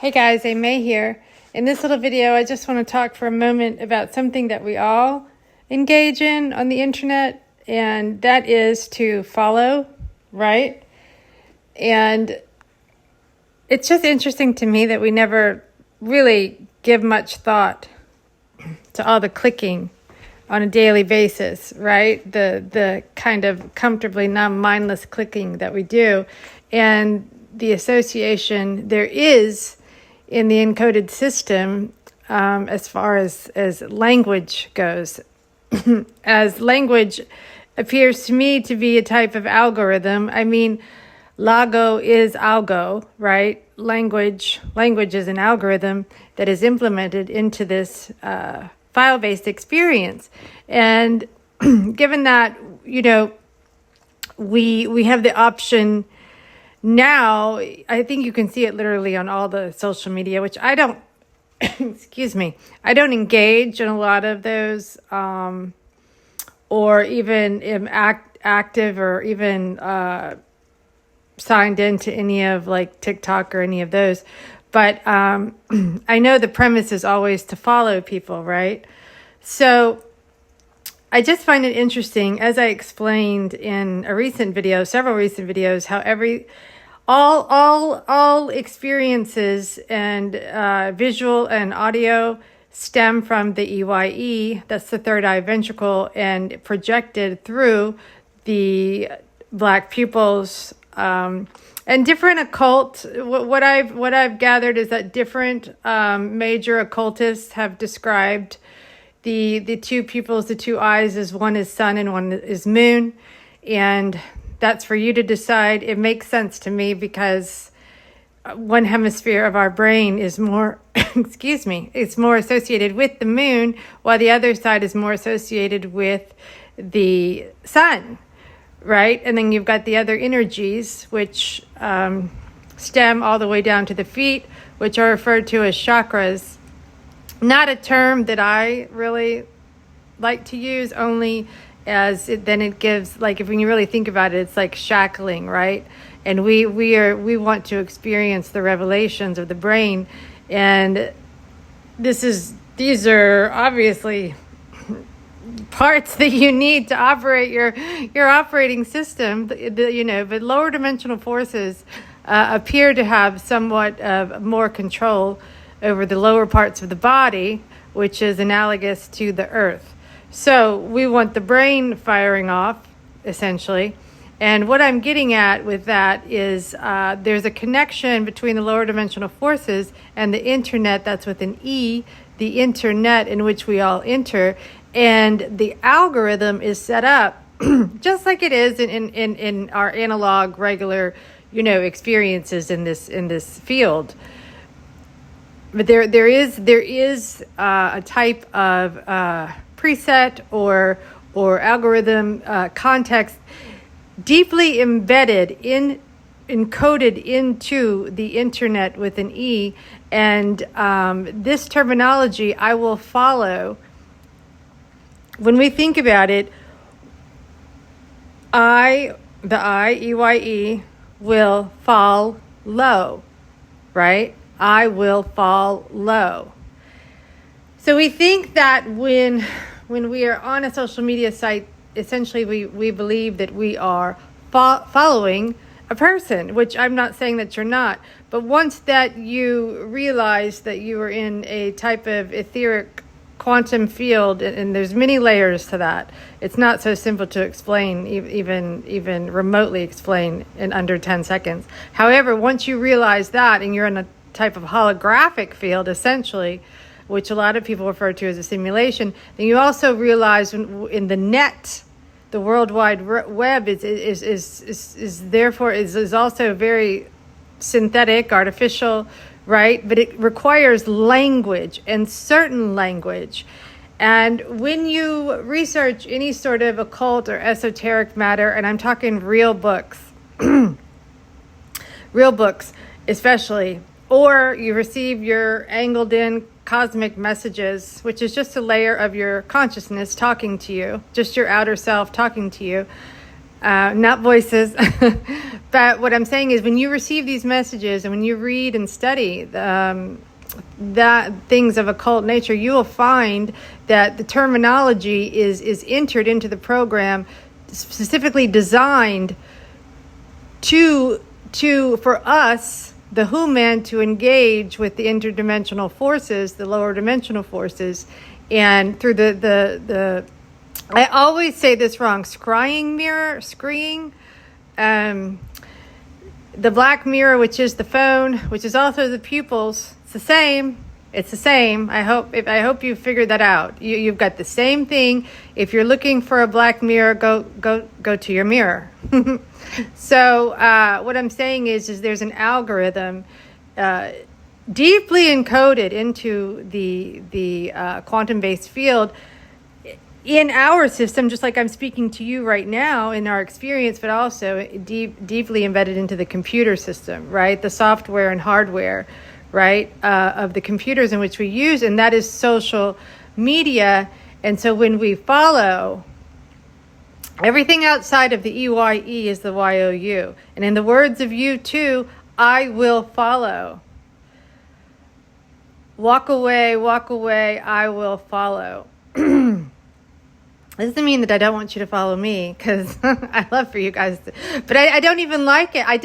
Hey guys, May here. In this little video, I just want to talk for a moment about something that we all engage in on the internet, and that is to follow, right? And it's just interesting to me that we never really give much thought to all the clicking on a daily basis, right? The kind of comfortably non-mindless clicking that we do, and the association there is in the encoded system as far as language goes. As language appears to me to be a type of algorithm. I mean, Lago is algo, right? Language is an algorithm that is implemented into this file-based experience. And given that, we have the option now, I think you can see it literally on all the social media, which I don't, excuse me, I don't engage in a lot of those, or even am active or even signed into any of like TikTok or any of those. But I know the premise is always to follow people, right? So I just find it interesting, as I explained in a recent video, several recent videos, how all experiences and visual and audio stem from the EYE, that's the third eye ventricle, and projected through the black pupils. And different occult, what I've gathered is that different major occultists have described the two pupils, the two eyes, as one is sun and one is moon. And that's for you to decide. It makes sense to me because one hemisphere of our brain is more, excuse me, it's more associated with the moon, while the other side is more associated with the sun, right? And then you've got the other energies, which stem all the way down to the feet, which are referred to as chakras. Not a term that I really like to use, only as it gives, like, if when you really think about it, it's like shackling, right? And we want to experience the revelations of the brain, and these are obviously parts that you need to operate your operating system. But lower dimensional forces appear to have somewhat of more control over the lower parts of the body, which is analogous to the earth. So we want the brain firing off, essentially. And what I'm getting at with that is there's a connection between the lower dimensional forces and the internet, that's with an E, the internet in which we all enter. And the algorithm is set up just like it is in our analog, regular, experiences in this field. But there is a type of preset or algorithm context deeply embedded encoded into the internet with an E, and this terminology I will follow. When we think about it, the I, EYE, will fall low, right? I will fall low. So we think that when we are on a social media site, essentially we believe that we are following a person, which I'm not saying that you're not. But once that you realize that you are in a type of etheric quantum field, and there's many layers to that, it's not so simple to explain, even remotely explain in under 10 seconds. However, once you realize that, and you're in a type of holographic field, essentially, which a lot of people refer to as a simulation, then you also realize in the net, the World Wide Web is therefore also very synthetic, artificial, right? But it requires language, and certain language. And when you research any sort of occult or esoteric matter, and I'm talking real books, real books especially, or you receive your angled in cosmic messages, which is just a layer of your consciousness talking to you, just your outer self talking to you. not voices. But what I'm saying is, when you receive these messages and when you read and study that things of occult nature, you will find that the terminology is entered into the program, specifically designed to for us, the human, to engage with the interdimensional forces, the lower dimensional forces, and through the I always say this wrong, scrying, the black mirror, which is the phone, which is also the pupils. It's the same. It's the same. I hope you figured that out. You've got the same thing. If you're looking for a black mirror, go to your mirror. So what I'm saying is there's an algorithm deeply encoded into the quantum-based field in our system, just like I'm speaking to you right now in our experience, but also deeply embedded into the computer system, right? The software and hardware, right, of the computers in which we use, and that is social media. And so when we follow, everything outside of the EYE is the YOU. And in the words of U2, I will follow. Walk away, I will follow. This doesn't mean that I don't want you to follow me, because I love for you guys but I don't even like it. I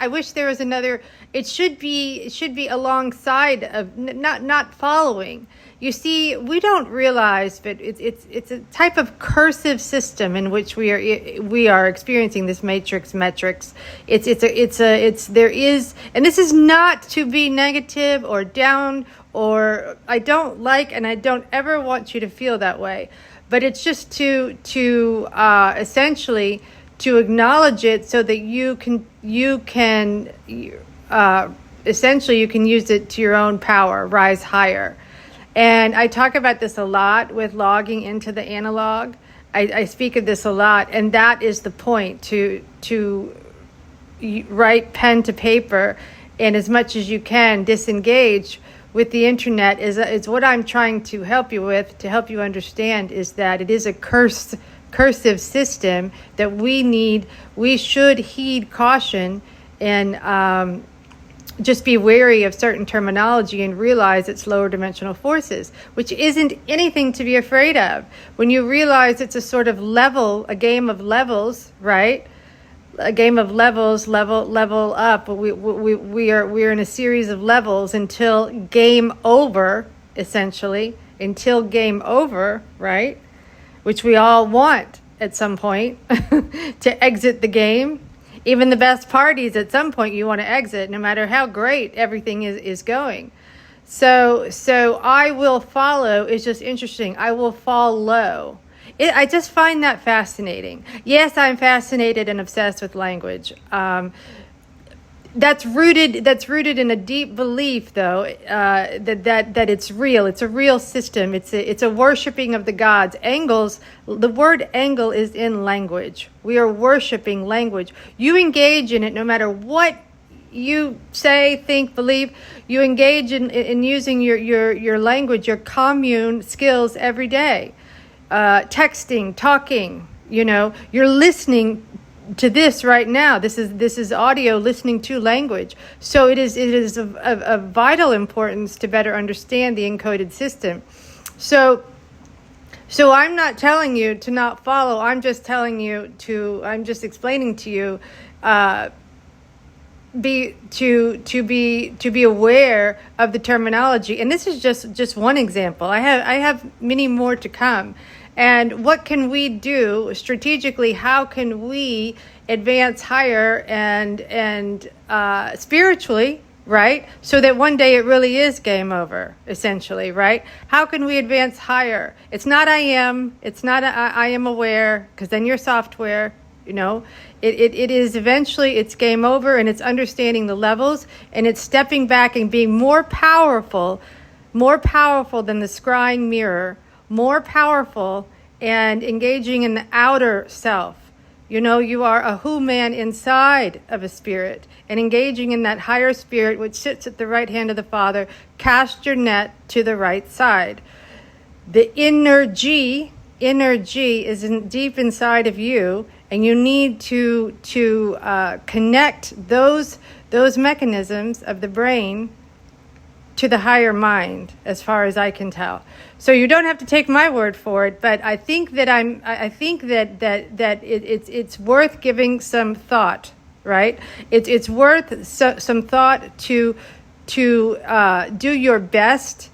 wish there was another. It should be alongside of not following. You see, we don't realize, but it's a type of cursive system in which we are experiencing this metrics. There is, and this is not to be negative or down, or I don't like, and I don't ever want you to feel that way. But it's just to essentially to acknowledge it, so that you can essentially you can use it to your own power, rise higher. And I talk about this a lot with logging into the analog. I speak of this a lot, and that is the point, to write pen to paper, and as much as you can disengage with the internet is what I'm trying to help you with, to help you understand, is that it is a cursive system that we should heed caution, and just be wary of certain terminology and realize it's lower dimensional forces, which isn't anything to be afraid of. When you realize it's a sort of a game of levels, right? A game of levels, level up. We are in a series of levels until game over, essentially, until game over, right? Which we all want at some point to exit the game. Even the best parties, at some point you want to exit, no matter how great everything is going. So I will follow is just interesting. I will fall low. I just find that fascinating. Yes, I'm fascinated and obsessed with language. That's rooted in a deep belief, though, that it's real. It's a real system. It's a worshiping of the gods. The word angle is in language. We are worshiping language. You engage in it no matter what you say, think, believe. You engage in using your language, your commune skills every day. Texting, talking, you're listening to this right now. This is audio listening to language. So it is of vital importance to better understand the encoded system. So I'm not telling you to not follow. I'm just explaining to you, be aware of the terminology. And this is just one example. I have many more to come. And what can we do strategically? How can we advance higher and spiritually, right? So that one day it really is game over, essentially, right? How can we advance higher? It's not I am. It's not I am aware, because then you're software. It is eventually, it's game over, and it's understanding the levels, and it's stepping back and being more powerful than the scrying mirror, more powerful, and engaging in the outer self. You are a man inside of a spirit, and engaging in that higher spirit which sits at the right hand of the Father. Cast your net to the right side. The energy is deep inside of you, and you need to connect those mechanisms of the brain to the higher mind, as far as I can tell. So you don't have to take my word for it, but I think that it's worth giving some thought, right? It's worth some thought to do your best,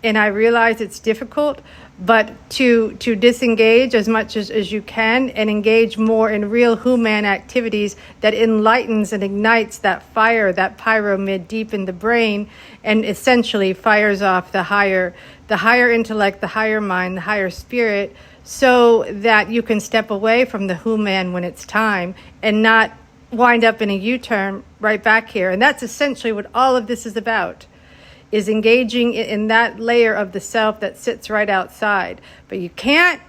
and I realize it's difficult, but to disengage as much as you can and engage more in real human activities that enlightens and ignites that fire, that pyramid deep in the brain, and essentially fires off the higher intellect, the higher mind, the higher spirit, so that you can step away from the human when it's time and not wind up in a U-turn right back here. And that's essentially what all of this is about, is engaging in that layer of the self that sits right outside. But you can't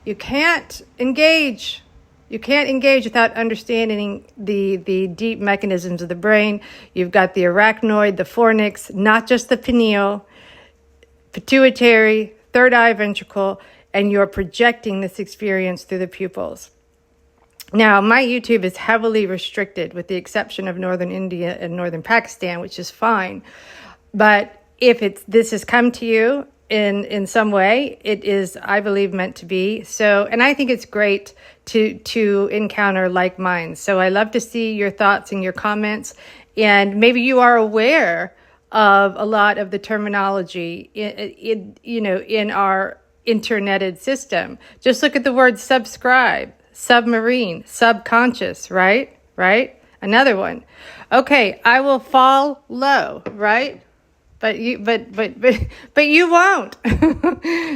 engage. You can't engage without understanding the deep mechanisms of the brain. You've got the arachnoid, the fornix, not just the pineal, pituitary, third eye ventricle, and you're projecting this experience through the pupils. Now, my YouTube is heavily restricted, with the exception of northern India and northern Pakistan, which is fine. But if this has come to you in some way, it is, I believe, meant to be. So, and I think it's great to encounter like minds. So I love to see your thoughts and your comments. And maybe you are aware of a lot of the terminology in our interneted system. Just look at the word subscribe, submarine, subconscious, right? Another one. Okay, I will fall low, right? But you won't.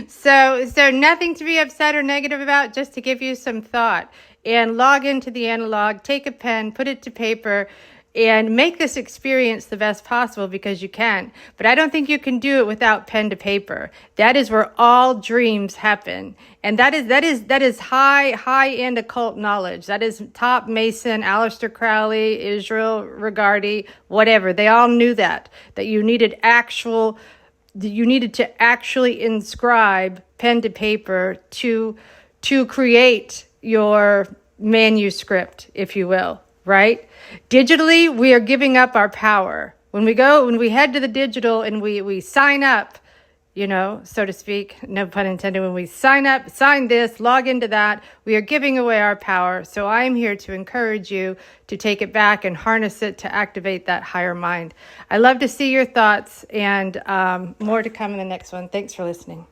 So nothing to be upset or negative about, just to give you some thought. And log into the analog, take a pen, put it to paper, and make this experience the best possible, because you can. But I don't think you can do it without pen to paper. That is where all dreams happen. And that is high-end occult knowledge. That is top Mason, Aleister Crowley, Israel Regardie, whatever. They all knew that you needed to actually inscribe pen to paper to create your manuscript, if you will. Right? Digitally, we are giving up our power. When we head to the digital and we sign up, so to speak, no pun intended, when we sign this, log into that, we are giving away our power. So I am here to encourage you to take it back and harness it to activate that higher mind. I love to see your thoughts, and more to come in the next one. Thanks for listening.